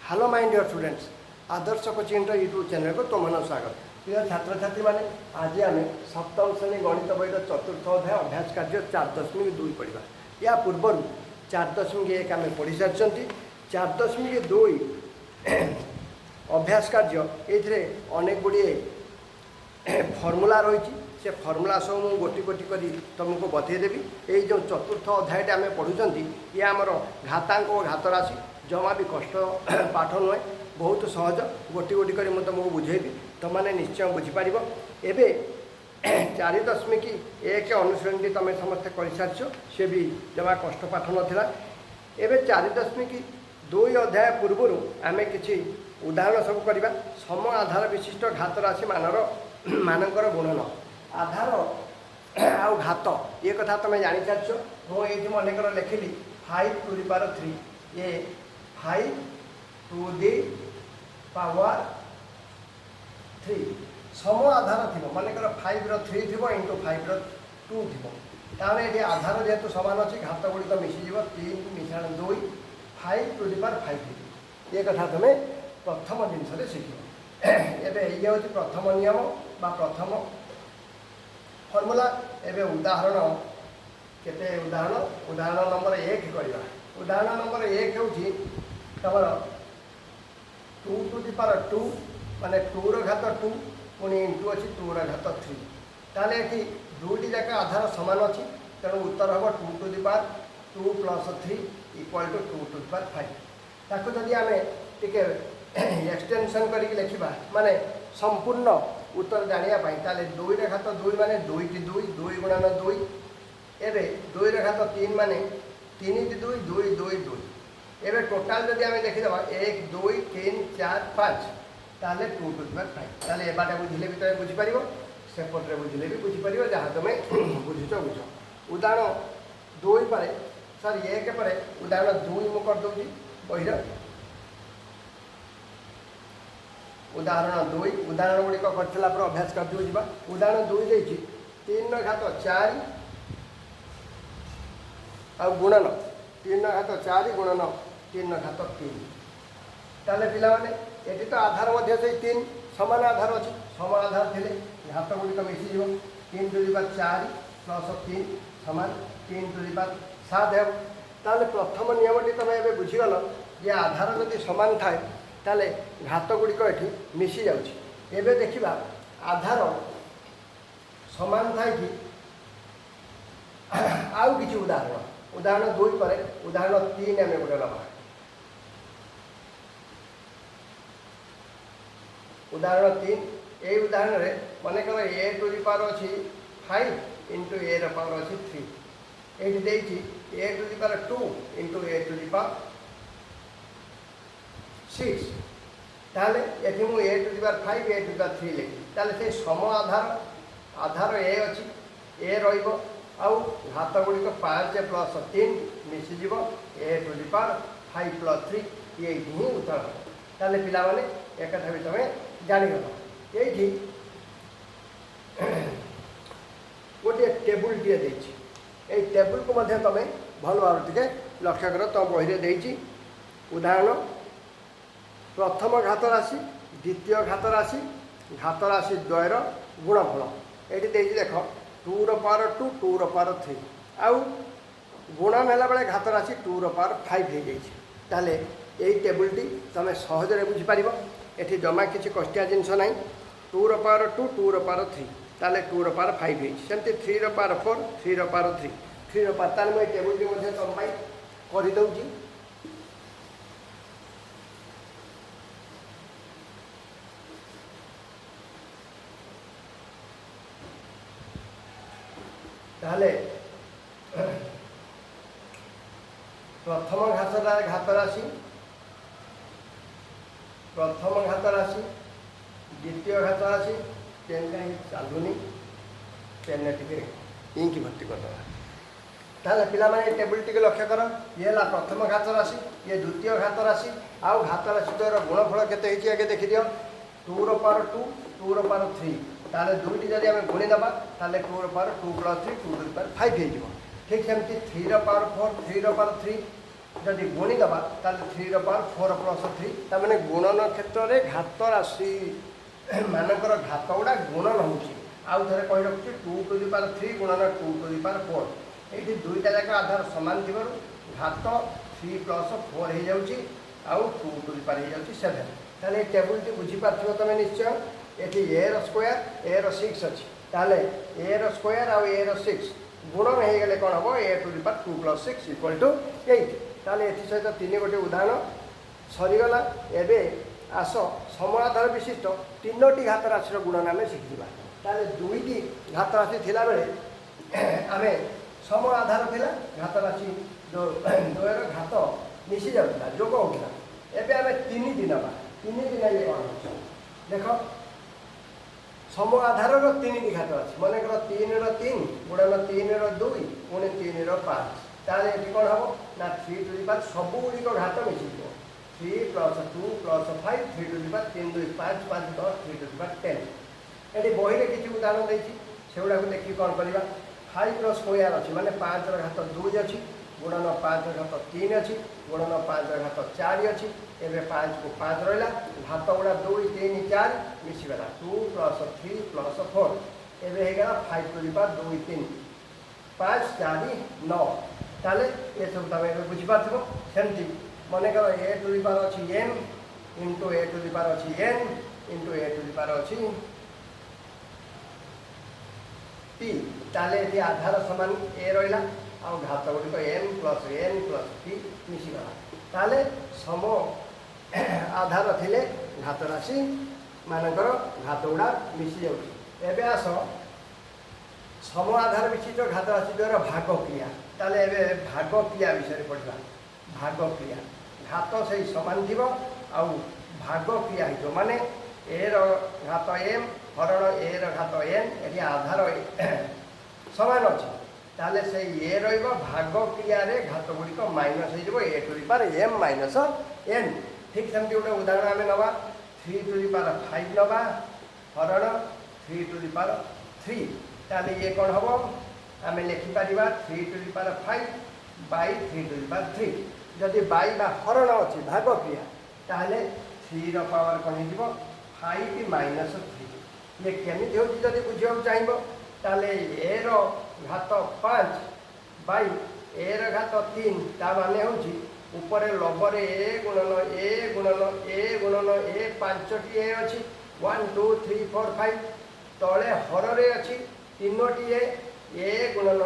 Hello my dear students, Adarsh coaching YouTube channel को तुम स्वागत। प्रिय छात्र छात्री मैंने आज आम सप्तम श्रेणी गणित बही चतुर्थ अध्याय अभ्यास कार्य 4.2 पढ़ा। या पूर्व 4.1 आम पढ़ी सारी 4.2 अभ्यास कार्य ये अनेक गुड़िए फर्मूला रही से फर्मूला सब मुझे गोटी गोटी कर तुमको बतईदेवी। ये जो चतुर्थ अध्याय आम पढ़ुं ये आमर घातांक और घात राशि जमा भी कष्ट पाठ नुहे, बहुत सहज गोटी गोटी कर मुझे तुमको बुझेबी, तुमने निश्चय बुझीपार। एवं 4.1 अनुश्रेणी तुम समस्ते कर सारी सी भी जमा कष्ट पाठ नाला। एवं 4.2 अध्याय पूर्व आम कि उदाहरण सब करवा। सम आधार विशिष्ट घात राशि मानकर गुणन आधार आउ घात ये कथा तुम जानी सारी। मुझे मनेकर लिखिली 5 to the power 3 ये 5 to the power 3 सम आधार थी मनेकर 5 रो 3 थी इंटू 5 रो 2 थी। ताने ये आधार जेहेतु सामान अच्छी घात गुड़िक मिशीज 3 मिशाण 2 5 to the power 5 ये कथा तुम प्रथम जिनस शिख। एवं ये हूँ प्रथम नियम बा प्रथम फर्मूला। एवं उदाहरण केते उदाहरण नंबर 1 करवा। उदाहरण नंबर 1 हूँ तुम 2 to the power 2 माने 2 रो घात 2 पुणी इंटू अच्छी 2 रो घात 3। ताले ये दुईटी जाक आधार सामान अच्छी तेणु उत्तर हम 2 to the power 2 plus 3 equal to 2 to the power 5। ताकू जदि आम टे एक्सटेंशन करके लिखा माने संपूर्ण उत्तर जानापी ताले 2 रे घात 2 माने 2 टी 2 2 गुणन 2 एवं 2 रे घात 3 माने 3 टी 2 2 2 2 एवं टोटाल जदि आम देखीदे 1 2 3 4 5 ताले 2 to the power 5। ताले ए बाटे बुझिले भी तुम बुझीपार सेपटे बुझिले भी बुझीपार जहाँ तुम बुझुच बुझ। उदाहरण 2 पर सॉरी 1 पर उदाहरण 2 मु कर दूँ बहिर उदाहरण 2 उदाहरण गुड़िक कर अभ्यास कर दिया। उदाहरण 2 देखिए 3 घात 4 आ गुणन 3 घात 4 गुणन 3 घात 3। ताले पिला माने ये तो आधार मध्य से 3 समान आधार अच्छी सम आधार थे घात गुड़िक मिशीज 3 to the power 4 प्लस 3 समान 3 to the power 7 है। ताले प्रथम नियमटी तुम ये बुझीगल ये आधार जब सामान थाए ताले घात गुड़िक ये मिसी जाऊँगी। एवं देखा आधार सामान थाई कि आउ किसी उदाहरण 2 पर उदाहरण 3 आम गोटे नवा। उदाहरण 3 ये उदाहरण में मनेकर ए टू दी पावर अच्छी 5 इंटू ए पावर अच्छी 3 ये देखिए a to the power 2 into A to the power 6 ताले ये मुझे a to the power 5 a to the power 3 लिखी। ताले से सम आधार ए अच्छी ए रु घात गुड़िक 5 प्लस 3 मिशीज a to the power 5 plus 3 ये ही उत्तर हम। ताले पिला माने एक कथा भी तुम जानीगल। ये गोटे टेबुल टे ये टेबुल को तुम भल भाव टे लक्ष्य कर तुम बही देती। उदाहरण प्रथम घात राशि द्वितीय घात राशि द्वयर गुणफल ये देख 2 रो पावर 2 2 रो पावर 3 आउ गुणन है बेले घात राशि 2 रो पावर 5 हो जाए। ताले यही टेबुलटी तुम सहजरे बुझीपार। ये जमा किसी कष्टिया जिनस ना 2 रो पावर 2 2 रो पावर 3 ताले 2 रो पावर 5 होमती 3 रो पावर 4 3 रो पावर 3 3 रो पावर ताले मुझे टेबुलटी तुम करदे। ताले प्रथम घात राशि द्वितीय घात राशि पेन कहीं चलुनी पेन टे इंक भर्ती करदे। ताले पिला माने टेबुल टी लक्ष्य कर ये है प्रथम घात राशि ये द्वितीय घात राशि आउ घात राशि द्वारा गुणफल केते आगे देखी दियो 2 रो पावर 2 2 रो पावर 3 ताले दुईटी जब आम गुणीदबा ताले 2 रो power 2 plus 3 2 to the power 5 हो। ठीक सेमती 3 रो पावर 4 3 रो पावर 3 जदि गुणीदबा ताले 3 ର ପାୱାର 4 ପ୍ଲସ୍ 3 ତାମାନେ ଗୁଣନ କ୍ଷେତ୍ରରେ ଘାତ ରାଶି ମାନଙ୍କର ଘାତ ଗୁଡ଼ା ଗୁଣନ ହେଉଛି। ଆଉ ଥରେ କହି ରଖୁଛି 2 ଟୁ ଦି ପାୱାର 3 ଗୁଣନ 2 ଟୁ ଦି ପାୱାର 4। ଏଇଠି ଦୁଇଟା ଯାକ ଆଧାର ସମାନ ଥିବାରୁ ଘାତ 3 ପ୍ଲସ୍ 4 ହେଇଯାଉଛି ଆଉ 2 ଟୁ ଦି ପାୱାର ହେଇଯାଉଛି 7। ତାହେଲେ ଏ ଟେବୁଲଟି ବୁଝିପାରୁଥିବ ତୁମେ ନିଶ୍ଚୟ। ଏଠି ଏ ର ସ୍କୋୟାର ଏ ର 6 ଅଛି, ତାହେଲେ ଏ ର ସ୍କୋୟାର ଆଉ ଏ ର 6 गुणन हो गले कौन हम a to the power 2 plus 6 equal to 8। ताले एथि सहित 3 गोटे उदाहरण सरीगला। एबे आस समाधान विशिष्ट 3टी घात राशि गुणन आम शिखा। ताले 2टी घात राशि थिला बेले आमे सम आधार थिला घात राशि जो द्वयर घात मिसी जाउता जोग होता। एबे आमे 3 दिन बा 3 दिन ये कौन देख सम आधार 3टी घात अच्छे मनकर 3 ର 3 गुणन 3 ର 2 पुणी 3 ର 5। ताले ये कौन हम ना 3 टू दी पावर सबुगुड़िक घात मिसी 3 plus 2 plus 5 3 to the power 3 2 5 5 10 3 to the power 10। ये बही में किसी उदाहरण देती से गुड़ा देखिए कौन करवा 5 ର स्क्वायर अच्छी माने 5 ର घात 2 अच्छी गुणन 5 ର घात 3 अच्छी गुणन 5 ର घात 4 अच्छी। एवं 5 को 5 रहा घात गुड़ा 2 3 4 मिसीगला 2 प्लस 3 प्लस 4 एवं 5 टू दी पावर 2 3 5 4 9। ताले ये सब तुम बुझीपार सेमती मनकर ए टू दी पावर अच्छी n into A to the power अच्छी n into A to the power अच्छी पी। ताले ये आधार सामान ए रहा आ घात गुड़िक एन प्लस पी मिसीगला। ताले सम आधार थिले घात राशि मानकर घात गुड़ा मिसी जाए। आस सम आधार विशिष्ट घात राशि द्वारा भाग क्रिया। ताले एबे भाग क्रिया विषय पढ़ा। भाग क्रिया घात से समान थी आउ भाग क्रिया हो माने ए रो घात एम हरण ए रो घात एन ये आधार समान अच्छे। ताले से ए भाग क्रिया रे घात गुड़िक माइनस हो a to the power m minus n. ठीक सेमती गोटे उदाहरण आम नवा 3 टू दी पावर 5 नवा हरण 3 टू दी पावर 3। ताले ये कौन हम आम लिखिपर 3 to the power 5 by 3 to the power 3। जदि बाई बा हरण अच्छी भाग क्रिया ताहले 3 रो पावर कौन हो 5 माइनस 3। ये केमी होती बुझा चाहिए ताले ए रो घात 5 बाई ए रो घात 3 ता माने होची ऊपर लबरे ए गुणन ए 5टी ए अच्छी 1 2 3 4 5 तले हर अच्छी 3टी ए गुणन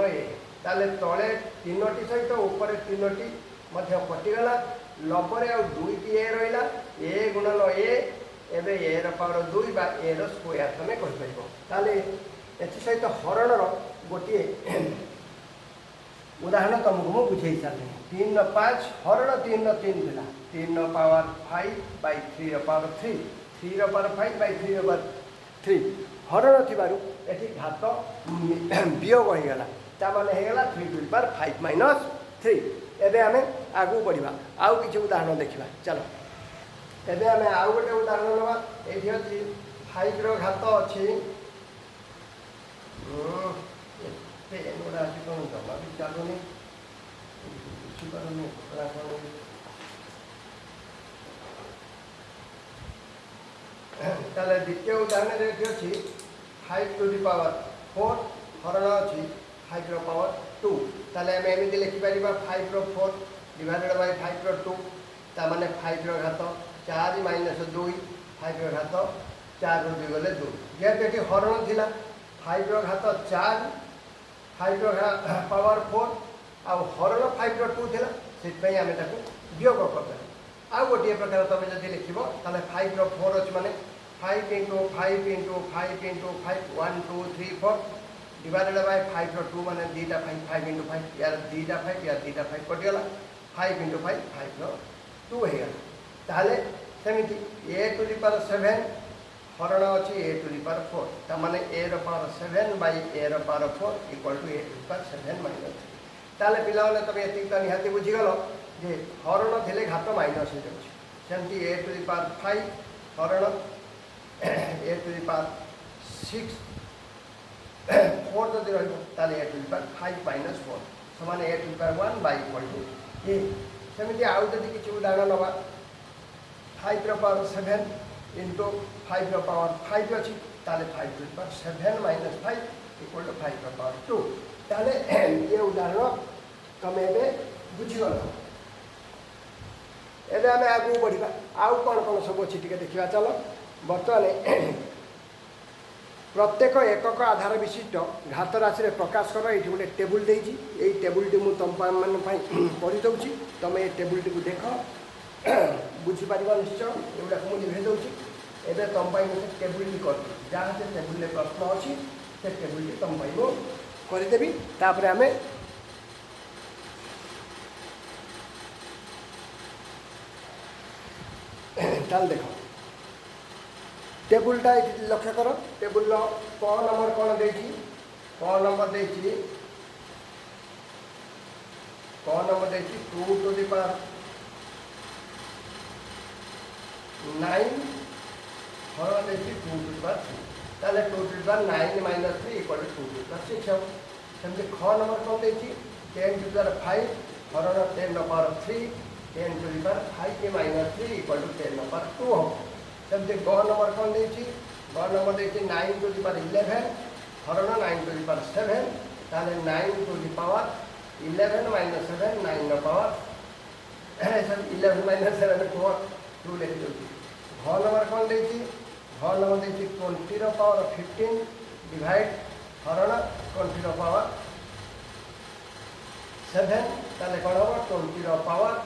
ए ताले तले 3टी सहित ऊपर 3टी कटिगला लबरे आ 2टी ए रहा ए गुणन एवं ए रो पावर 2 बा ए रो स्क्वायर तुम कहीपर। एसहित हरण गोटे उदाहरण तुमको मुझे बुझे सारे 3 ର 5 हरण 3 ର 3 था 3 ର पावर 5 बाई 3 ର पावर 3 3 ର पावर 5 बाई 3 ର पावर 3 हरण थी घात वियोग होगा ताने होगा 3 टू दी पावर 5 माइनस 3। एवं आम आगू बढ़ा आउ किसी उदाहरण देखा चलो। एवं आम आउ गोटे उदाहरण नवा ये अच्छी 5 ର घात अच्छी गुड़ा अच्छी कौन जमा भी चलुनी बुझीपारे ताले द्वितीय उदाहरण ये अच्छी 5 टू दी पावर 4 हरण अच्छी 5 ର पावर 2। ताले आम एमती लिखिपर 5 ର 4 डिवाइडेड बाय 5 ର 2 ताने 5 ର घात 4 माइनस 2 5 ର घात 4 ରୁ 2 गले 2 जेहेतु ये हरण थिला 5 ର घात 4 5 ର पावर 4 आउ हरण 5 ର 2 थिला से आम वियोग करदे। आउ गोटे प्रकार तुम जब लिख 5 ର 4 अच्छे माने 5 into 5 into 5 into 5 1 2 3 4 divided bye 5 ର 2 माने 2टा 5 5 इंटू 5 यार 2टा 5 यार 2टा 5 कटिगला 5 इंटू 5 5 ର 2 होगा। ताहले सेमिति ए टू दी पावर 7 हरण अच्छी ए टू दी पावर 4 ताने ए रो पावर 7 बाई ए रो power 4 equal to a to the power 7 minus 3। ताले पिला तुम ये तो निहाती बुझीगल जे हरण थे घात माइनस हो जाती ए टू दी पावर 5 हरण ए टू दी पावर 6 4 जब रही a to the power 5 minus 4 समान a to the power 1 by equal to a सेमती आउ जदि किसी उदाहरण नवा 5 ର ପାୱାର 7 इंटू 5 ର ପାୱାର 5 अच्छी ताले 5 ର ପାୱାର 7 माइनस 5 इक्वल टू 5 ର ପାୱାର 2 ताले ये उदाहरण तुम ए बुझीगल एबे आम आगू बढ़ा आउ कौन कौन सब अच्छी टे देखा चलो बर्तमान प्रत्येक एकक आधार विशिष्ट घात राशि प्रकाश कर ये गोटे टेबुल देती यही टेबुलटी मुझे तुम मैं पढ़ी दूसरी तुम ये टेबुलटी को देख बुझीपार निश्चय एगुड़ा मुझे लिखे दूसरी एवं तुम मुझे टेबुलटी कर जहाँ से टेबुल प्रश्न अच्छी से टेबुलटी तुम करदेवी तापर आम चल देख टेबुलटा लक्ष्य कर टेबुल क नंबर कौन देती क नंबर देती क नंबर देती 2 टू द पावर 9 हरण देती 2 टू द पावर 3 ताले 2 to the power 9 minus 3 equal to 2 to the power 6 हम सेमती ख नंबर कौन देती 10 टू द पावर 5 हरण 10 the power 3 10 to the power 5 minus 3 equal to 10 the power 2 हम सेमती ग नंबर कौन देती ग नंबर देती 9 टू द पावर 11 हरण 9 टू द पावर 7 ताले 9 to the power 11 minus 7 9 the power 11 minus 7 को 2 लिख दो घ नंबर कौन देती घ नंबर देती 20 ର ପାୱାର 15 डिवाइड हरण 20 ର पावर 7 ताले कौन हम 20 ର पावर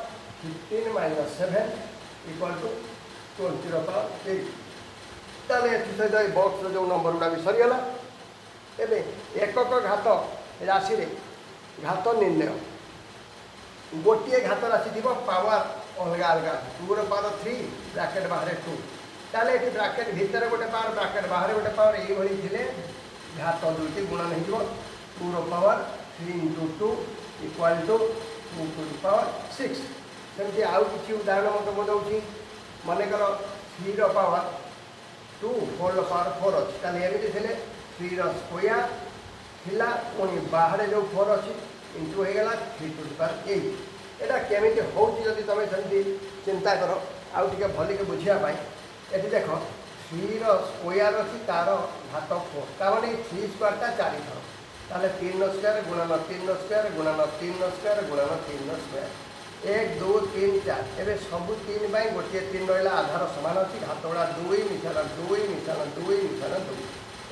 15 माइनस 7 इक्वल टू 20 ର पावर 8 ताले सहित बॉक्स जो नंबर गुड़ा भी सरीगला एवं एकक घात राशि घात निर्णय गोटे घात राशि थी पावर अलग अलग 2 ର पावर 3 ब्राकेट बाहर 2 ताले ये ब्राकेट भितर गोटे पावर ब्राकेट बाहर गोटे पावर ये घात दुईटी गुणन हो 2 ର power 3 into 2 equal to 2 to the power 6 सेमती आउ किसी उदाहरण मत दूसरी मनकर 3 ର पावर 2 4 ର पावर 4 अच्छी ताले एमती थे 3 ର स्क्वायर थिला पुणी बाहर जो 4 अच्छी इंटू होगा 3 टू द पावर 8 एटा केमिति होउची जदि तमे सेमती चिंता कर आउ टिके भलिके बुझिया ये देख 3 ର स्क्वायर अच्छी तार घात 4 तार 3 स्क्वायर टा 4 थर ताले 3 ର स्क्वायर गुणन 3 ର स्क्वायर गुणन 3 ର स्क्वायर गुणन 3 ର स्क्वायर 1 2 3 4 एवं सबू 3 बाई गोटे 3 रहा आधार सामान अच्छी घात गुड़ा 2 मिशन 2 मिशन 2 मिशन 2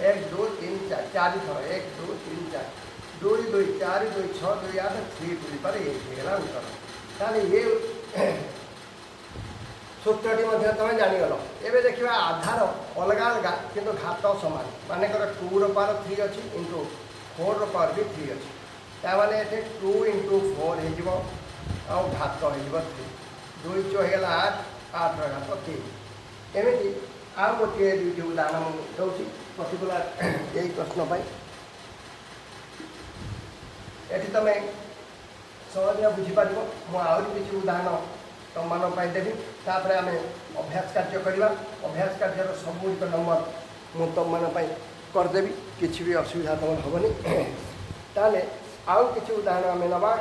1 2 3 4 4 थर 1 2 3 4 2 2 4 2 6 2 8 3 टू द पावर 8 होगा उत्तर ताले ये सूत्रटी तुम जानीगल एवं देखा आधार अलग अलग किंतु घात सामान मानकर 2 ର पावर 3 अच्छी इंटू 4 ର पावर भी 3 अच्छी ताने 2 इंटू 4 हो घात हो 3 2 होगा 8 8 ର घात 3 एमती आउ गोटे दुईटी उदाहरण दूसरी पर्टिकुलर यही प्रश्न ये तुम सहज बुझीपार मुझे किसी उदाहरण तुम मान देवी तापर आम अभ्यास कार्य करवा अभ्यास कार्य सब गुड़िक नंबर मुझे तुम मान करदेवी किसी भी असुविधा तुम हेनी ताले आउ किसी उदाहरण आम नवा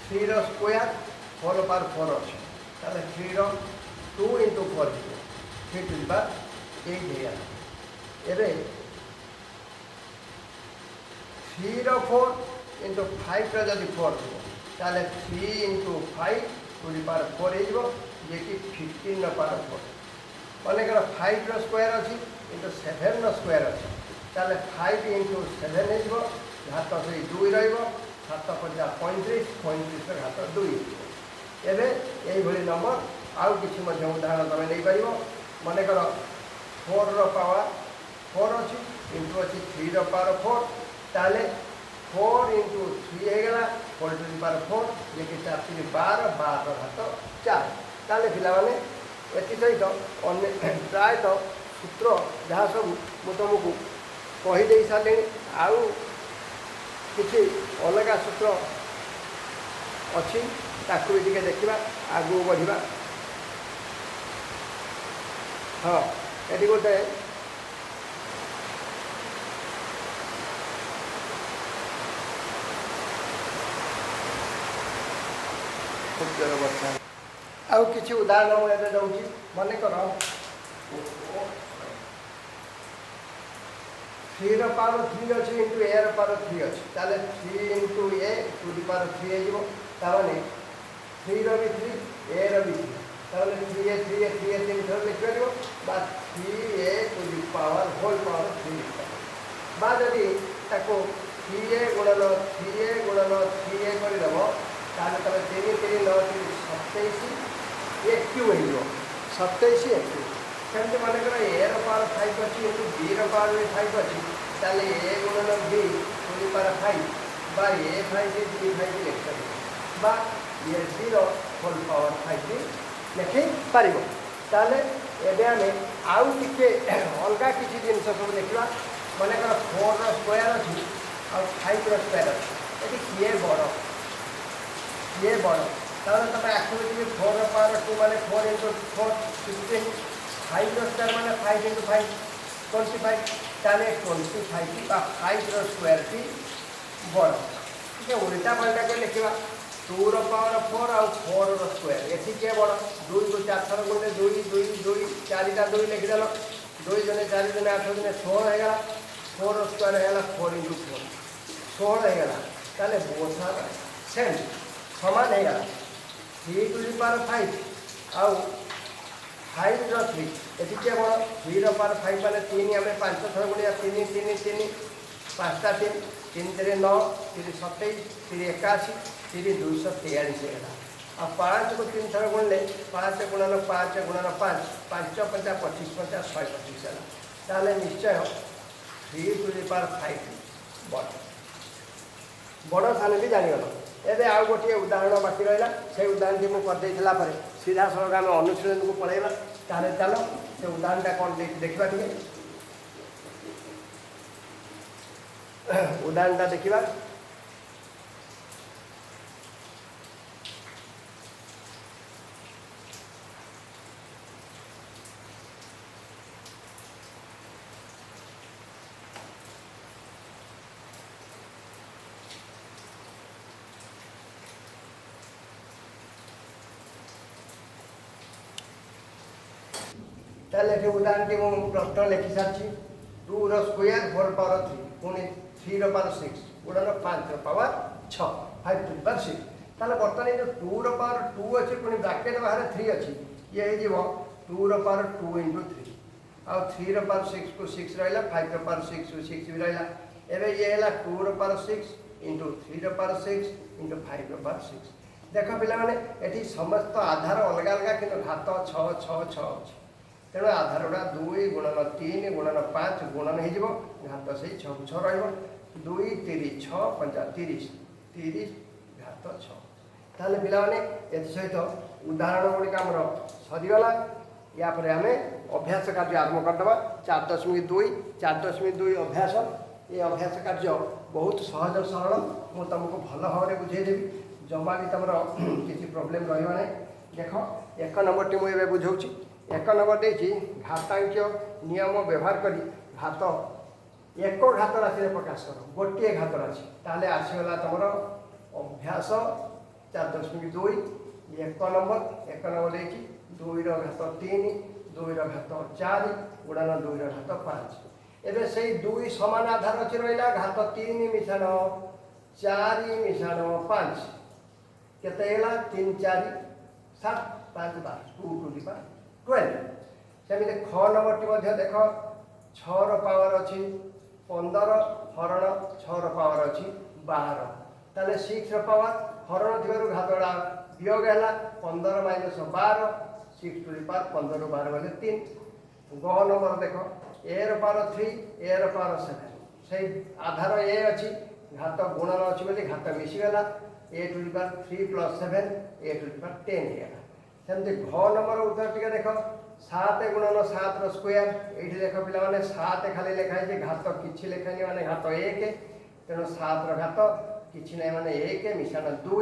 3 ର स्क्वायर 4 ର पावर 4 अच्छी ताले 3 ର 2 इंटू 4 3 टू द पावर 8 होगा एवं 3 ର 4 इंटू 5 ର जदि 4 थी ताले 3 इंटू 5 टू द पावर 4 हो कि 15 ର पावर 4 मनकर 5 ର स्क्वायर अच्छी इंटू 7 ର स्क्वायर अच्छी ताले 5 इंटू 7 हो घात से 2 रत पड़ा 35 35 ର घात 2 एवं यही नंबर आउ किसी उदाहरण तुम नहीं पार मनकर 4 ର पावर 4 अच्छी इंटू अच्छी 3 ର पावर 4 ताले 4 इंटू 3 होगा 4 टू द पावर 4 ये 4 3 12 12 ର घात 4 ताले पिलाने ये सहित अन्य प्रायतः सूत्र जहाँ सब मुझे तुमको कहीदे सारे आउ किसी अलग सूत्र अच्छी ताकू भी टे देखा आगू बढ़ा हाँ ये गोटे खूब जोर वर्षा आउ किसी उदाहरण मुझे दूसरी मन कर 3 ର ପାୱାର 3 ଅଛି ଇଣ୍ଟୁ a ର ପାୱାର 3 ଅଛି ତାହେଲେ 3 into a to the power 3 ହେଇଯିବ ତାମାନେ 3 ର ବି 3 a ର ବି 3 ତାହେଲେ 3a 3a 3a 3 ଥର ଲେଖିପାରିବ ବା 3a to the power whole power 3 ବା ଯଦି ତାକୁ 3a ଗୁଣନ 3a ଗୁଣନ 3a କରିଦେବ ତାହେଲେ ତମେ 3 3 9 3 27 a କ୍ୟୁ ହେଇଯିବ 27 a କ୍ୟୁ सेमती मन कर ए रो पावर 5 अच्छी इंटू बी रो पावर भी 5 अच्छी ताले ए गुणन बी टू दी पावर 5 बा ए 5 से बी 5 लिख सकते बा ए बी रो होल पावर 5 भी लिखि पारिबो ताले एबे हमें आउ टिके अलगा किछि जिंस सब लिखला मन कर 4 रो स्क्वायर अछि और 5 रो स्क्वायर अछि एटी किए बड़ ताले तमे एक्चुअली 4 रो पावर 2 माने 4 into 4 16 5 रो स्क्वायर माने 5 into 5 25 ताले 25 का 5 रो स्क्वायर की बड़ ठीक है उल्टा पलटा के लिखिबा 2 रो पावर 4 और 4 रो स्क्वायर एथि के बड़ 2 को 4 थर गुणे 2 2 2 4 टा 2 लिखि देलो 2 जने 4 जने 8 जने 16 हे गला 4 रो स्क्वायर हे गला 4 into 4 16 हे गला ताले बहुत सारा सेम समान हे गला 3 टू द पावर 5 और 5 रो 3 एटी के बड़ 3 रो पावर 5 माने 3 हमें 5 थर गुणिया 3 3 3 5 टा 3 3 3 9 3 27 3 81 3 243 हेला आ 5 को 3 थर गुणले 5 गुणन 5 गुणन 5 5 5 25 50 125 हेला ताले निश्चय 3 टू द पावर 5 बड़ थाने भी जानी गलो एबे आउ गोटे उदाहरण बाकी रहा से उदाहरण टी मुझे कर सीधा सड़क आम अनुशीलन को पलैबा ताले चलो से उदाहरणटा कौन देखा टे उदाहरणटा देखा ताले उदाहरण टी मुझे प्रश्न लिखि सारी 2 रो स्क्वायर 4 पावर 3 पुणी 3 रो पावर 6 गुणन 5 रो पावर 6 5 टू द पावर 6 ताले बर्तमान ये 2 रो पावर 2 अच्छी पुणी ब्रैकेट बाहर 3 अच्छी ये हो 2 रो पावर 2 into 3 और 3 रो पावर 6 को 6 रहा 5 रो पावर 6 को 6 भी रहा एवं ये है 2 रो पावर 6 into 3 रो पावर 6 into 5 रो पावर 6 देख पिला माने एठी समस्त आधार अलग अलग कि घात 6 6 6 अच्छी तेणु आधार गुड़ा 2 गुणन 3 गुणन 5 गुणन हो घात से 6 6 रो 2 3 6 5 30 30 घात 6 ताले पिला माने सहित उदाहरण गुड़िक आमर सरीगला या पर आम अभ्यास कार्य आरंभ करदे 4.2 4.2 अभ्यास ये अभ्यास कार्य बहुत सहज सरल मुझे तुमको भल भाव में बुझेदेवी जमा भी तुम किसी प्रोब्लेम रहा देख 1 नंबर टी मुझे बुझाऊँगी 1 नंबर देखिए घातांक नियम व्यवहार करी घात एक घात राशि प्रकाश कर गोटे घात राशि ताले आसीगला तुम अभ्यास 4.2 1 नंबर देखिए 2 रो घात 3 2 रो घात 4 गुणन 2 रो घात 5 एबे से 2 समान आधार अच्छी रहा घात 3 मिशाण 4 मिशाण 5 केते 3 4 7 5 12 2 टू दी पावर 12 सेमती 6 नंबर टी देख 6 रो पावर अच्छी 15 हरण 6 रो पावर अच्छी 12 ताले 6 रो पावर हरण थी घातटा वियोग है 15 माइनस 12 6 टू दी पावर 15 रू 12 बोले 3 ग नंबर देख ए रो पावर 3 ए रो पावर 7 से आधार ए अच्छी घात गुणन अच्छी बोली घात मिशीगला a to the power 3 plus 7 a to the power 10 होगा सेमती घ नंबर उत्तर टी देख 7 गुणन 7 रो स्क्वायर ये देख पे 7 खाली लिखाई घात कि लिखाई माने घात 1 तेणु 7 रो घात कि ना माने 1 मिशाण 2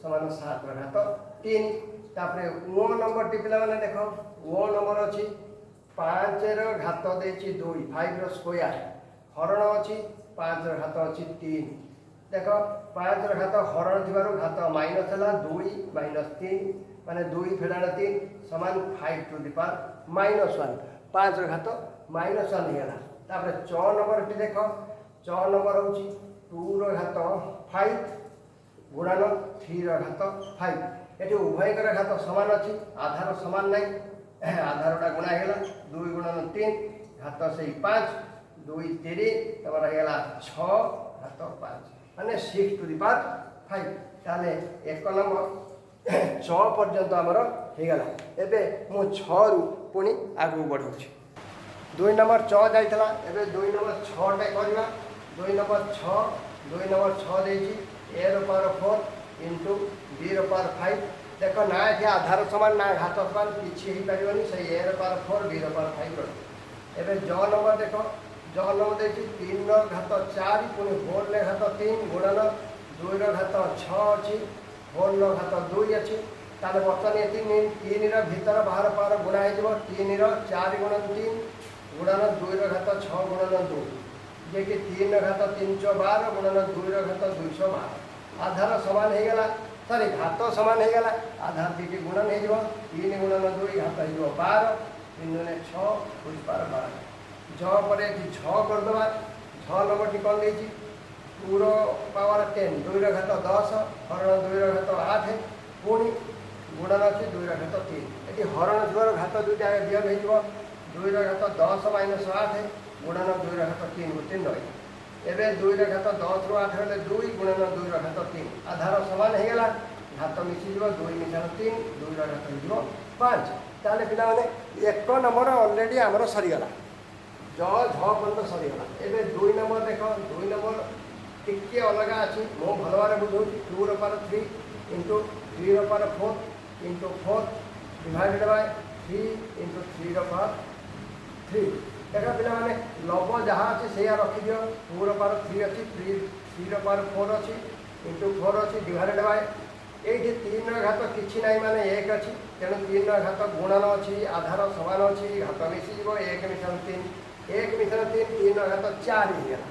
समान 7 रो घात 3 तापर ओ नंबर टी पे देख ओ नंबर अच्छी 5 रो घात देछि 2 5 रो स्क्वायर हरण अच्छी 5 रो घात अच्छी 3 देख 5 घात हरण थी घात माइनस है 2 माइनस 3 माने 2 फेड़ाण 3 समान 5 टू द पावर -1 5 घात -1 होगा। तापर 6 नंबर टी देख 6 नंबर हूँ 2 घात 5 गुणन 3 घात 5 ये उभयर घात सामान अच्छी आधार सामान नहीं आधारटा गुणा होगा 2 गुणन 3 घात से 5 2 3 तमर होगा 6 घात 5 माने 6 टू द पावर 5 ताले 1 नंबर 6 पर्यंत आमर होगला। एवं मु 6 रु पुणी आगू बढ़ाऊँ 2 नंबर 6 जाइला एवं 2 नंबर 6 करवा 2 नंबर 6 2 नंबर 6 देगी ए रो पावर 4 इंटू बी रो पावर 5 देख ना ये आधार सामान ना घात सामान किसी हो पारे से ए रो पावर 4 बी रो पावर 5 रही। एवं ज नंबर देख ज नंबर देखिए 3 घात 4 पुणी 4 घात 3 गुणन 2 घात 6 अच्छी 4 घात 2 अच्छी ताले बर्तमान ये 3 भीतर बाहर पावर गुणा हो 3 4 गुणन 3 गुणन 2 घात 6 गुणन 2 जे कि 3 घात 312 गुणन 2 घात 212 आधार सामान होगला सॉरी घात सामान होगला आधार दी गुणन हो 3 गुणन 2 घात हो 12 3 गुणे 6 12 ज पर 6 करदे 6 नंबर टी कौन देती 2 पावर 10 2 घात 10 हरण 2 घात 8 पुणी गुणन अच्छी 2 घात 3 ये हरण थोड़ा घात दुईटा वियोग हो 2 घात 10 माइनस 8 गुणन 2 घात 3 को 3 रही एवं 2 घात 10 रु 8 हेल्ले 2 गुणन 2 घात 3 आधार सामान होगला घात मिसी 2 मिशाण 3 2 घात हो 5 ताले पिला माने 1 नंबर ऑलरेडी आमर सरीगला ज झ पर्यंत सरीगला एवं 2 नंबर देख 2 नंबर टिके अलग अच्छी मो भल भाव बुझे 2 रो पावर 3 इंटू 3 रो power 4 into 4 divided by 3 into 3 रो पावर 3 देख पिला माने लव जहाँ अच्छी से रखीद 2 रो पावर 3 अच्छी 3 रो पावर 4 अच्छी इंटू 4 अच्छी डिवाइडेड बाय ये 3 घात किसी ना माने 1 अच्छी तेणु 3 घात गुणन अच्छी आधार सामान अच्छी घात मिसी 1 मिशाण 3 1 मिशाण 3 3 घात 4 होगा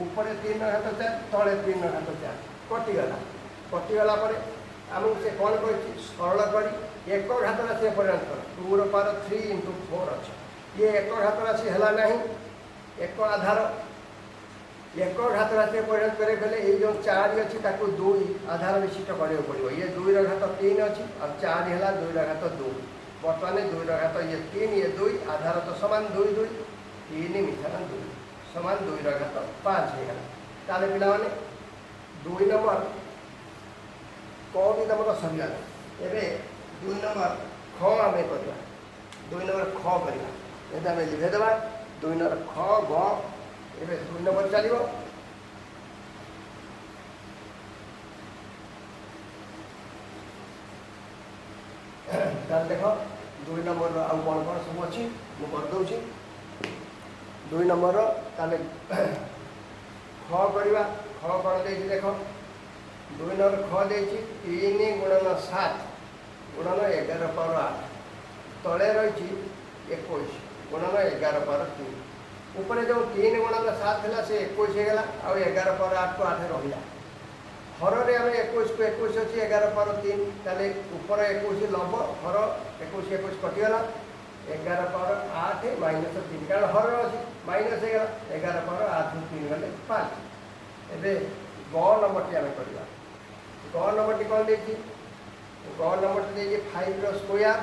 ऊपर 3 घात 4 तले 3 घात 4 कटिगला कटिगला आमको से कौन कर सरल कर 1 घात राशि परिणत कर 2 रो पावर 3 इंटू 4 अच्छी ये 1 घात राशि है ना 1 आधार 1 घात राशि परिणत करे ये जो 4 अच्छी 2 आधार विशिष्ट करने पड़ो ये 2 घात 3 अच्छी और 4 है 2 घात 2 बर्तमान 2 घात ये 3 ये 2 आधार तो सामान 2 2 3 मिशाण 2 सामान 2 घात 5 होगा ताले पिला माने 2 नंबर क भी तुम सरीगला एवं 2 नंबर ख आम कर 2 नंबर ख करवा आम लिखेदेवा 2 नंबर ख ग ए 2 नंबर चलो देख 2 नंबर आउ कौन कौन सब अच्छी मुझे 2 नंबर ताले ख करवा ख कौन दे देख 2 नंबर ख दे 3 गुणन 7 गुणन 11 पावर 8 तले रही 21 गुणन 11 पावर 3 ऊपर जो 3 गुणन 7 था से 21 होगा आ 11 पावर 8 को 8 रहा हर में आम 21 को 21 अच्छी 11 पावर 3 ताले ऊपर 21 लभ हर 21 21 कटिगला 11 पावर 8 माइनस 3 कारण हर अच्छी माइनस होगा 11 पावर 8 3 गले 5 एवं ग नंबर टी आम करवा ग नंबर टी कौन देखी ग नंबर टी 5 रो स्क्वायर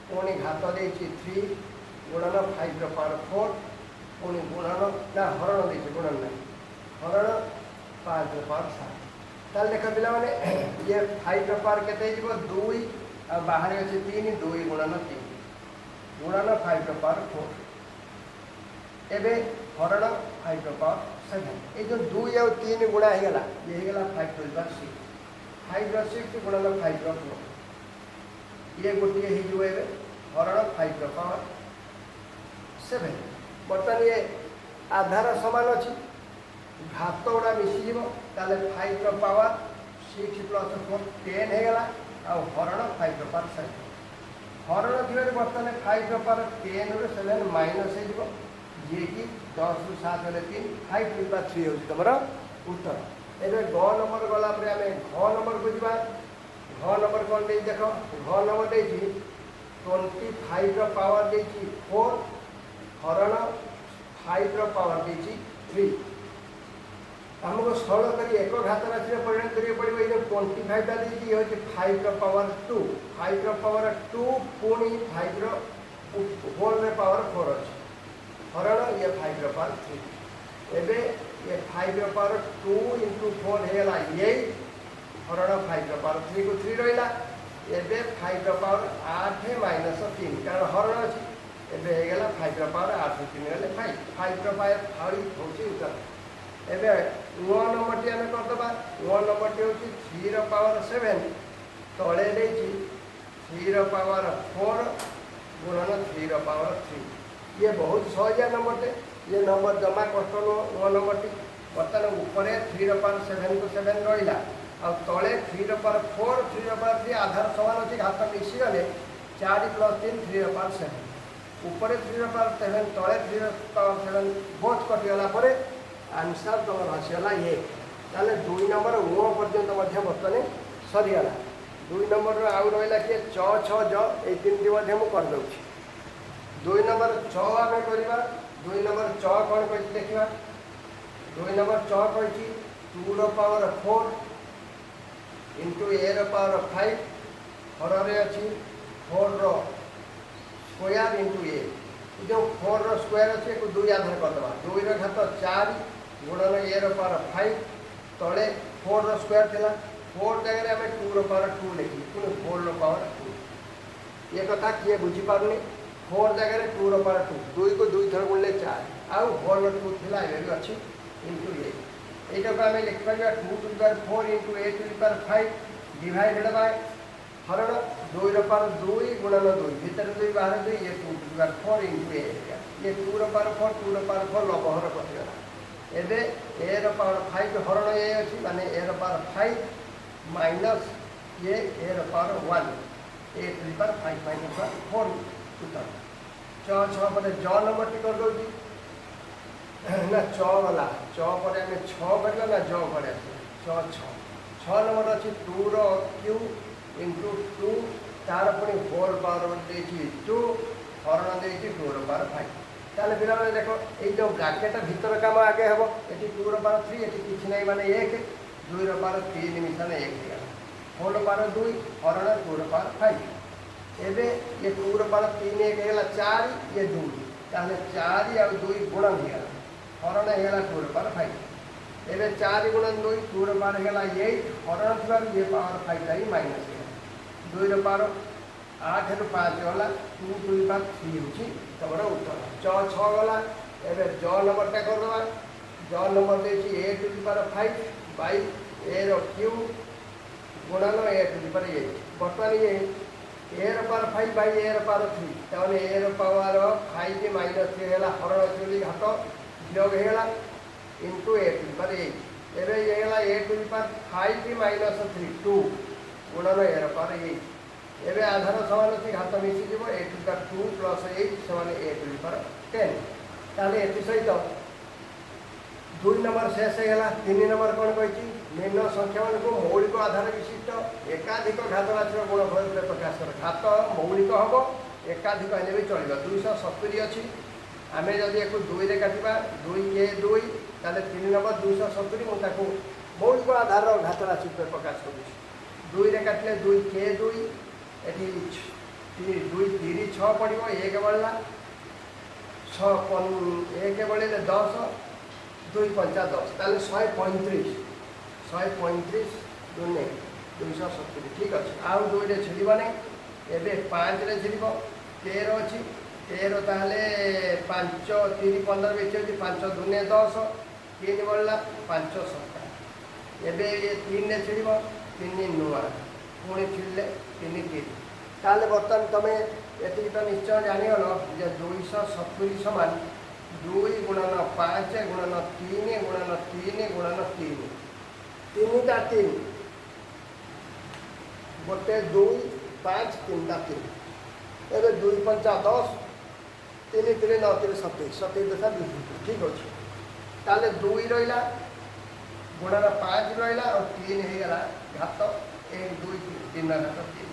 पुणी घात दे 3 गुणन 5 रो पावर 4 पुणी गुणन ना हरण दे गुणन ना हरण 5 रो पावर 7 ताल देख पिला माने ये 5 रो पावर केते जीवो 2 आ बाहर अछि 3 2 गुणन 3 गुणन 5 रो पावर 4 एबे हरण 5 रो पावर 7 ये जो 2 आ 3 गुणा हे गला ये हे गला 5 टू द पावर 6 5 रो 6 गुणन 5 रो 4 ये गोटे हे जीवो एबे हरण 5 रो पावर 7 बर्तमान ये आधार सामान अच्छी घात गुड़ा मिसीज 5 रो पावर 6 प्लस 4 10 होगा आ हरण 5 रो पावर 7 हरण थी बर्तमान 5 रो पावर 10 रू 7 माइनस हो जी कि 10 रू 7 हेल्ले 3 5 टू द पावर 3 हूँ तुम उत्तर एबे ग नंबर गला पर आमे घ नंबर को जीवा घ नंबर कौन दे देख घ नंबर देछि 25 रो पावर देछि 4 हरण 5 रो पावर देछि 3 हमको सरल करी एक घात राशि परिणत करिए पड़ो ये 25 टा देछि ये होछि 5 रो पावर 2 5 रो पावर 2 पुणी 5 रो होल रे पावर 4 अछि हरण ये 5 रो पावर 3 एबे ये 5 रो पावर 2 into 4 हेला 8 हरण 5 रो पावर 3 को 3 रहिला एबे 5 रो पावर 8 माइनस 3 कारण हरण अछि एबे हे गेला 5 रो पावर 8 3 गेले 5 रो पावर 8 होछि उत्तर एबे 9 नंबर टी आमे करदबा 9 नंबर टी होछि 3 रो पावर 7 तळे देछि 3 रो पावर 4 गुणन 3 रो पावर 3 ये बहुत सहज नंबर टे ये नंबर जमा कष्ट नो 9 नंबर टी बर्तमान ऊपर 3 रो पावर 7 को 7 रहिला आ तळे 3 रो पावर 4 3 रो पावर 3 आधार समान अछि घात मिसी गले 4 + 3 3 रो पावर 7 ऊपर 3 रो पावर 7 तळे 3 रो पावर 7 बहुत कटि गला परे आंसर तुम आसगला ये ताले 2 नंबर ओ पर्यंत बर्तमान सरीगला 2 नंबर आउ रहा किए च छ ज ये 3टी मुझे कर दूँ 2 नंबर च आम करवा 2 नंबर च कौन कही देखा 2 नंबर च कही 2 रो पावर 4 इंटू ए रो पावर 5 हर अच्छी 4 रो स्क्वायर इंटू ए जो 4 रो स्क्वायर अच्छे 2 आधार करदे 2 रो घात 4 गुणन ए रो पावर 5 तले 4 रो स्क्वायर थिला 4 जगह आम 2 रो पावर 2 लिखी पुणी 4 रो पावर 2 ये कथा किए बुझी पारनी 4 जगह 2 रो पावर 2 2 को 2 थर गुणले 4 आउ होल 2 थिला ए भी अच्छी इंटू ए एटा को आम लिख पारिबा 2 to the power 4 into A to the power 5 divided by हरण 2 रो पावर 2 गुणन 2 भीतर 2 बाहर 2 ये 2 टू द पावर 4 इंटू ए ये 2 रो पावर 4 2 रो पावर 4 लबहर कटिगला एबे ए रो पावर 5 हरण ए अछि माने ए रो पावर 5 माइनस ये ए रो power 1 a to the power 5 minus 4 उत्तर च छ पर ज नंबर टी कर दोजी ना च वाला च पर हमें 6 करला ना ज करे च 6 नंबर अछि 2 रो क्यू इंटू 2 तार पुणी होल पावर देछि 2 हरण देछि 2 रो पावर 5 ताले पिला देखो ये जो ब्रैकेट भीतर काम आगे हम ये 2 रो पावर 3 ये किसी नहीं माने 1 2 रो पावर 3 मिशन 1 दिया होल पावर 2 हरण 2 रो पावर 5 एबे ये 2 रो पावर 3 1 गेला 4 ये 2 ताले 4 और 2 गुणन दिया हरण हेला 2 रो पावर 5 एबे 4 गुणन 2 2 रो पावर हेला 8 हरण थवा ये पावर 5 लाई माइनस 2 रो पावर 8 ରୁ 5 गला 2 टू द पावर 3 होची तमर उत्तर च 6 गला एबे ज नंबर टा कर दवा ज नंबर देची a to the power 5 by a रो क्यू गुणन a टू द पावर 8 बर्तमान ये a रो पावर 5 बाय a रो पावर 3 तने a रो पावर 5 माइनस 3 हेला हरण चली घात वियोग हेला into a to the power 8 एबे ये हेला a to the power 5 minus 3 2 गुणन a रो पावर 8 एबे आधार समान अच्छी घात मिसी जीव ए टू द 2 प्लस 8 समान ए टू द पावर 10 ताले एति सहित 2 नंबर शेष हेला 3 नंबर कोन कहिची निम्न संख्या मान को मौलिक आधार विशिष्ट एकाधिक घात राशि गुणफल रूपे प्रकाश कर घात मौलिक हबो एकाधिक हेले भी चलिबा 270 अछि आमे जदि एको 2 रे काटिबा 2 के 2 ताले 3 नंबर 270 मु ताको मौलिक आधार घात राशि रूपे प्रकाश करूछी 2 रे काटले 2 के 2 एटी 2 3 6 पड़ो 1 बढ़ला 6 1 बढ़े 10 2 5 10 ताले 135 दुने 270 ठीक अच्छे आउ 2 रे छिड़ब नहीं एबे 5 रे छिड़ब 13 अच्छी 13 ताले 5 3 15 बेचे 5 दुने 10 3 बढ़ला 5 7 एबे ये 3 रे छिड़ब 3 नुआ पुणी छिड़ले 3 3 ताले बर्तमान तुम ये तो निश्चय जानीगल जे 270 समान 2 गुणन 5 गुणन 3 गुणन 3 गुणन 3 3 टा 3 गोटे 2 5 3 टा 3 एबे 2 5 10 3 3 9 3 27 27 दशा 2 ठीक अच्छे ताले 2 रहा गुणन 5 रहा और 3 होगा घात 1 2 3 घात 3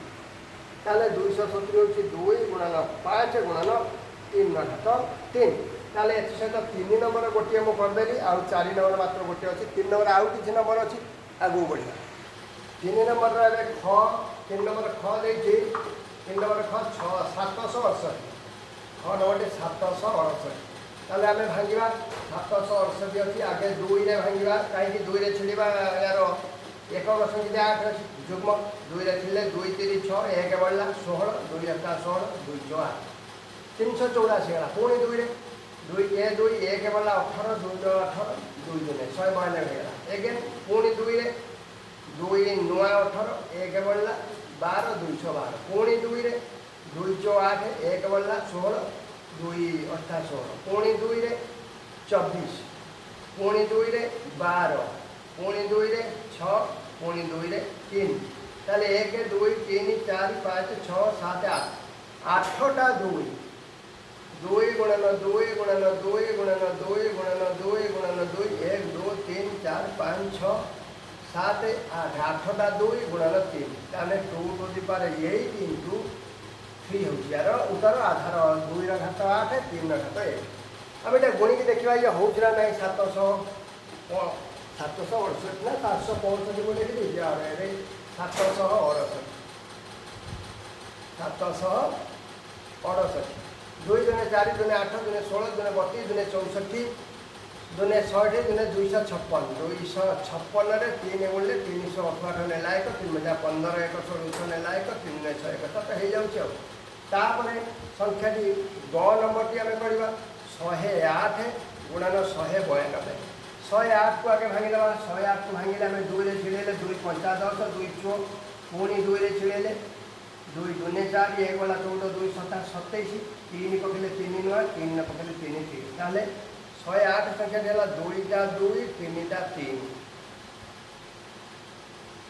ताले 270 होची 2 गुणन 5 गुणन 3 घात 3 ताले एथि सहित 3 नंबर गोटे मु करदेली आ 4 नंबर मात्र गोटे अच्छी 3 नंबर आउ किसी नंबर अच्छी आगू बढ़िया 3 नंबर रे ख 3 नंबर ख देछि 3 नंबर ख 768 ख नंबर 768 ताले आमे भांगिबा 768 अच्छी आगे 2 रे भांगिबा काहे 2 रे छिड़ीबा यार एक संख्या 8 अच्छी जुग्म 2 रे छिड़ले 2 3 6 1 बढ़ला 16 2 16 2 8 384 गला पुणी 2 रे 2 1 बढ़ला 18 2 18 2 2 192 गला अगेन पुणी 2 रे 2 नुआ 18 1 बढ़ला 12 212 पुणी 2 रे 208 1 बढ़ला 16 2 8 16 पुणी 2 रे 24 पुणी 2 रे 12 पुणी 2 रे 6 पुणी 2 रे 3 ताले 1 2 3 4 5 6 7 8 8टा 2 2 गुणन 2 गुणन 2 गुणन 2 गुणन 2 गुणन 2 1 2 3 4 5 6 7 8 8टा 2 गुणन 3 ताने 2 टू द पावर 8 इंटू 3 होची यार उत्तर आधार 2 रा घात 8 3 रा घात 1 अब एटा गुणी के देखिबा ये होउछ ना नहीं 700 768 ना 765 को लेके दे जा रहे रे 768 768 2 दुने 4 दुने 8 दुने 16 दुने 32 दुने 64 दुने 60 दुने 256 256 रे 3 बोले 368 ने लायक 3 मजा 15 116 ने लायक 3 ने 6 71 हे जाउछ तापरे संख्या टी ग नंबर टी हमें करबा 108 गुणन 192 108 को आगे भांगी दबा 108 को भांगी हमें 2 रे छिड़ेले 2 5 10 2 4 पुणी 2 रे छिड़ेले 2 2 4 1 वाला 14 2 7 27 3 पकड़े 3 नुआ 3 न पकड़े 3 3 ताले 108 संख्या देला 2 टा 2 3 टा 3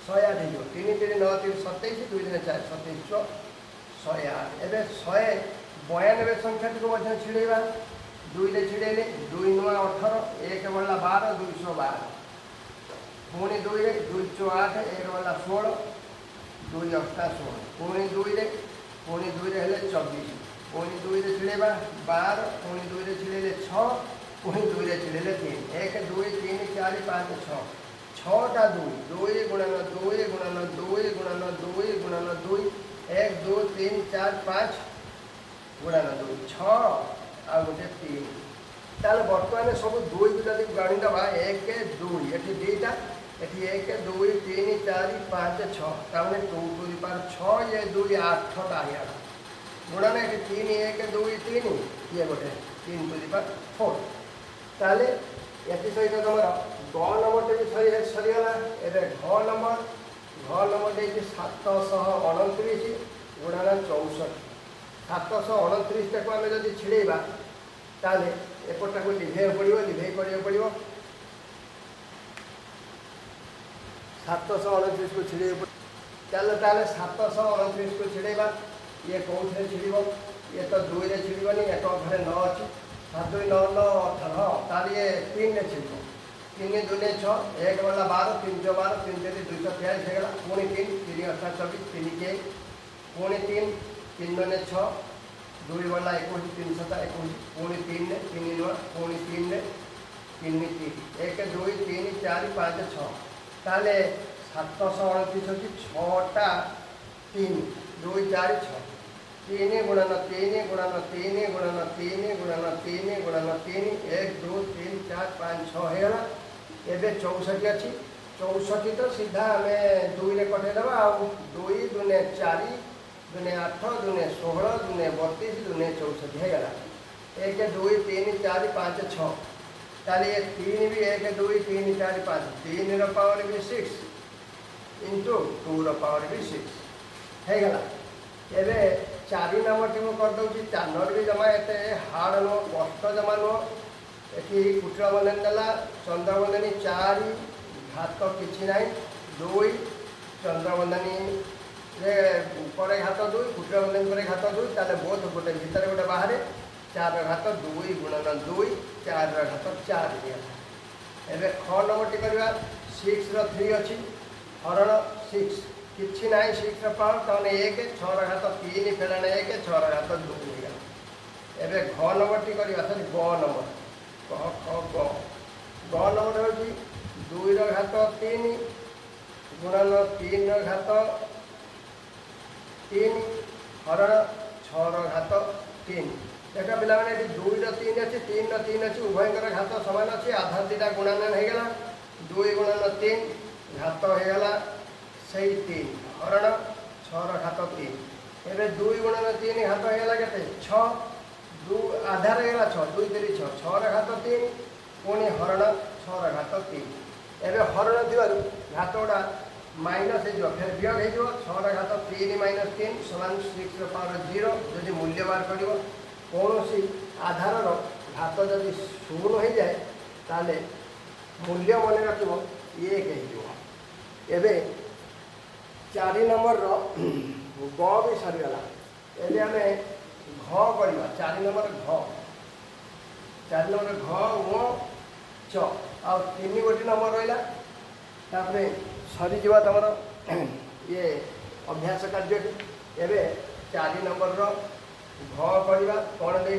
108 जो 3 3 9 3 27 2 3 4 27 108 एबे 192 संख्या को मध्य छिड़ेबा 2 रे छिड़ेले 2 नुआ 18 1 वाला 12 212 पुणी 2 रे 2 8 1 वाला 16 2 8 16 पुणी 2 रे हेले 24 पुणी 2 रे छिड़ेबा 12 पुणी 2 रे छिड़ेले 6 पुणी 2 रे छिड़ेले 3 1 2 3 4 5 6 6टा 2 2 गुणन 2 गुणन 2 गुणन 2 गुणन 2 1 2 3 4 5 गुणन 2 6 आ गोटे 3 ताले वर्तमान सब 2 जदि गणी दबा 1 2 एठी दीटा एठी 1 2 3 4 5 6 ताने 2 टू द पावर 6 ये 2 8टा आया गुणन एठी 3 1 2 3 ये गोटे 3 टू द पावर 4 ताले एठी सहित तमरा ग नंबर टे भी सरी गला एबे घ नंबर दे 729 गुणन 64 729 टाको आम जब छिड़ेबा ताले एपटा को लिभे पड़ो लिभे पड़ो 729 को छिड़े चलो ताले 729 को छिड़ेबा ये कौन छिड़ब ये तो 2 रे छिड़बनी एक घरे 9 अच्छी 7 2 9 9 18 हाँ तार ये 3 रे छिड़ब 3 2 6 1 वाला 12 3 12 3 3 243 होगा पुणी 3 3 8 24 3 के पुणी 3 3 9 6 2 वाला 21 3 7 21 पुणी 3 ने 3 नुआ पुणी 3 ने 3 3 1 2 3 4 5 6 ताले 729 अच्छी 6टा 3 2 4 6 3 गुणन 3 गुणन 3 गुणन 3 गुणन 3 गुणन 3 1 2 3 4 5 6 होगा एबे 64 अच्छी 64 तो सीधा आम 2 रे कटे दबा आ 2 दुने 4 दुने 8 दुने 16 दुने 32 दुने 64 होगा 1 2 3 4 5 6 ताले ये 3 भी 1 2 3 4 5 3 रो पावर भी 6 इंटू 2 रो पावर भी 6 होगा एबे 4 नंबर टी कर दूसरी 4 नंबर भी जमा एते हार्ड नो कष्ट जमा नो ये कुटुरा बंधन देला चंद्रबंधनी 4 घात किसी ना 2 चंद्रबंधनी रे पर घात 2 कुटुरा बंधन पर घात 2 ताले बहुत गोटे भीतर गोटे बाहर 4 घात 2 गुणन 2 4 घात 4 एबे ख नंबर टी करबा 6 अच्छी हरण 6 किसी ना 6 पावर तहले 1 6 घात 3 फेराने 1 6 घात 2 होगा। एवं घ नंबर टी करवा सरी ग नंबर ग नंबर हूँ 2 घात 3 गुणन 3 घात 3 हरण 6 घात 3। देख पिला 2 3 अच्छी 3 3 अच्छी उभयर घात सामान अच्छी आधार दीटा गुणान होगा 2 गुणन 3 घात होगा से 3 हरण 6 घात 3। एवं 2 गुणन 3 घात होगा के 6 2 आधार होगा 6 2 3 6 6 घात 3 पुणी हरण 6 घात 3। एवं हरण थी घात गुड़ा माइनस हो फिर वियोग हो 6 घात 3 माइनस 3 समान 6 पावर 0 जदि मूल्य बाहर कर कौन सी आधार घात जदि 0 हो जाए ताले मूल्य मन रख 1 हो। 4 नंबर ग भी सरीगला एवं आम घ करवा 4 नंबर घ 4 नंबर घ ओ च आ 3 गोटी नंबर रहा सरीज तुम ये अभ्यास कार्य एवं 4 नंबर घ करवा कौन दे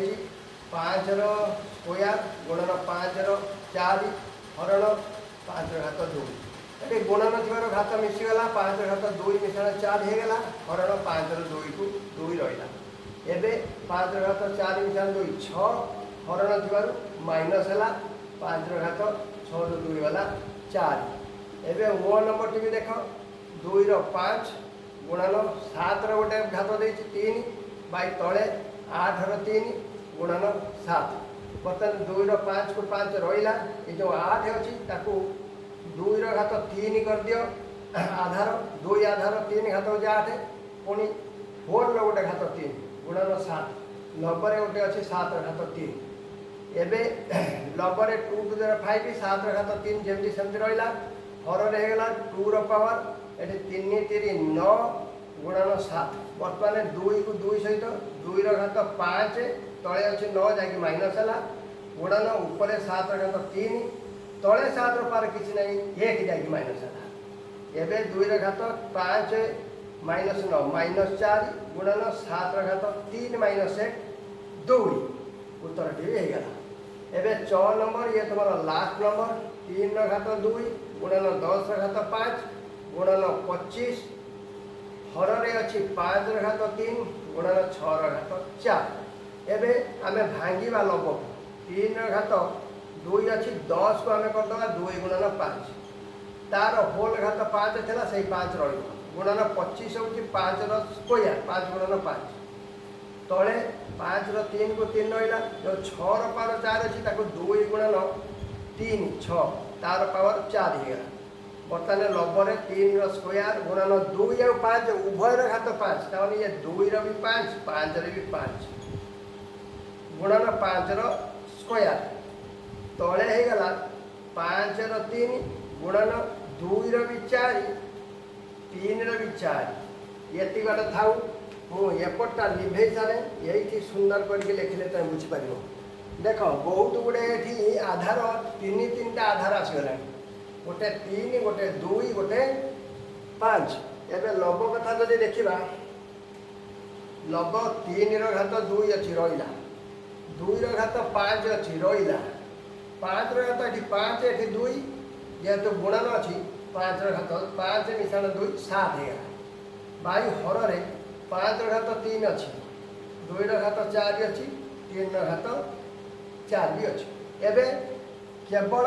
5 स्क्वायर गुणन 5 4 हरण 5 घात 2 ये गुणन थी घात मिसीगला 5 घात 2 मिश्रण 4 होगा हरण 5 2 को 2 रहा। एवं 5 घात 4 मिश्रण 2 6 हरण थी माइनस है 5 घात 6 2 गला 4। एवं ओ नंबर टी भी देख 2 5 गुणन 7 गोटे घात दे 3 बै तले 8 3 गुणन 7 बर्तमान 2 5 को 5 रहा ये जो 8 अच्छी 2 घात 3 कर दियो आधार 2 आधार 3 घात हो 8 पुणी 4 गोटे घात 3 गुणन 7 90 गोटे अच्छी 7 घात 3। एवं 90 2 to the 5 7 घात 3 जमी सेमती रहा हरण होगा 2 पावर ये 3 3 9 गुणन 7 बर्तमान 2 को 2 सहित 2 घात 5 तले अच्छे 9 जा माइनस है गुणन उपर 7 घात 3 तले 7 पार किसी ना 1 जा माइनस है। एवं 2 घात 5 माइनस 9 माइनस 4 गुणन 7 घात 3 माइनस 1 2 उत्तर टी होगा। एवं 4 नंबर ये तुम लास्ट नंबर 3 घात 2 गुणन 10 घात 5 गुणन 25 हरण अच्छी 5 घात 3 गुणन 6 घात 4। एवं आम भांगा लंब 3 घात 2 अच्छी 10 को आम करदे 2 गुणन 5 तार होल घात 5 थी से 5 रुणन 25 हूँ 5 स्क्वायर 5 गुणन 5 तले 5 3 को 3 रहा जो 6 पावर 4 अच्छी 2 गुणन 3 6 तार पावर 4 होगा। बर्तमान 90 3 स्क्वायर गुणन 2 और 5 उभयर घात 5 तमाने ये 2 भी 5 5 भी 5 गुणन 5 स्क्वायर तले होगा 5 3 गुणन 2 भी 4 3 भी 4 ये गए था मुझेपटा लिभे सारे यही सुंदर करके लिखले तुम बुझीपार। देख बहुत गुड़े ये आधार 3 3टा आधार आसगला गोटे 3 गोटे 2 गोटे 5। एवं लब कथा जब देखा लब 3 घात 2 अच्छी रहा 2 घात 5 अच्छी रहा 5 घात ये 5 ये 2 जेहेतु गुणन अच्छी 5 घात 5 मिश्रण 2 7 है बै हर 5 घात 3 अच्छी 2 घात 4 अच्छी 3 घात 4 भी अच्छी। एवं केवल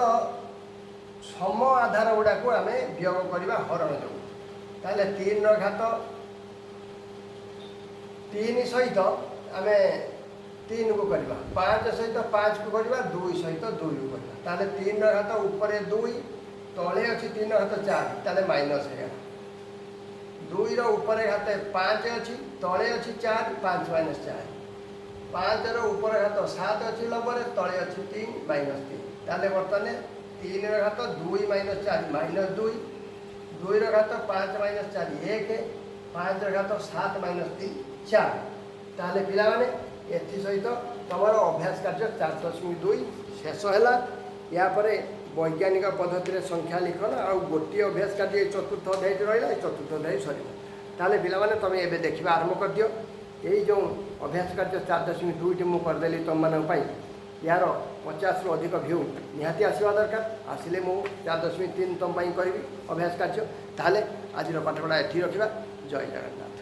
सम आधार गुड़ा को आम वियोग करवा हरण जो ताले 3 घात 3 सहित आम 3 को करवा 5 सहित 5 को करवा 2 सहित 2 को करवा ताले 3 घात ऊपर 2 तले अच्छी 3 घात 4 ताले माइनस है 2 ऊपर घात 5 अच्छी तले अच्छी 4 5 माइनस 4 5 ऊपर घात 7 अच्छी लंबर तले अच्छी 3 माइनस 3 ताले बर्तमान 3 घात 2 माइनस 4 माइनस 2 2 घात 5 माइनस 4 1 5 घात 7 माइनस 3 4 ताले पिला माने एथि सहित तुम अभ्यास कार्य 4.2 शेष है। या वैज्ञानिक पद्धति संख्या लिखन आ गोटे अभ्यास कार्य चतुर्थ अध्याय रहा है चतुर्थ अध्याय सर ताले पिलाने तुम ए देखा आरंभ कर दियो यही जो अभ्यास कार्य 4.2 मुझे करदेली तुम मानी यार 50 रु अधिक भ्यू निहाती आसवा दरकार आसिले मु 4.3 तुम करी अभ्यास कार्य ताले आज पाठपढ़ा एठी रखा जय जगन्नाथ।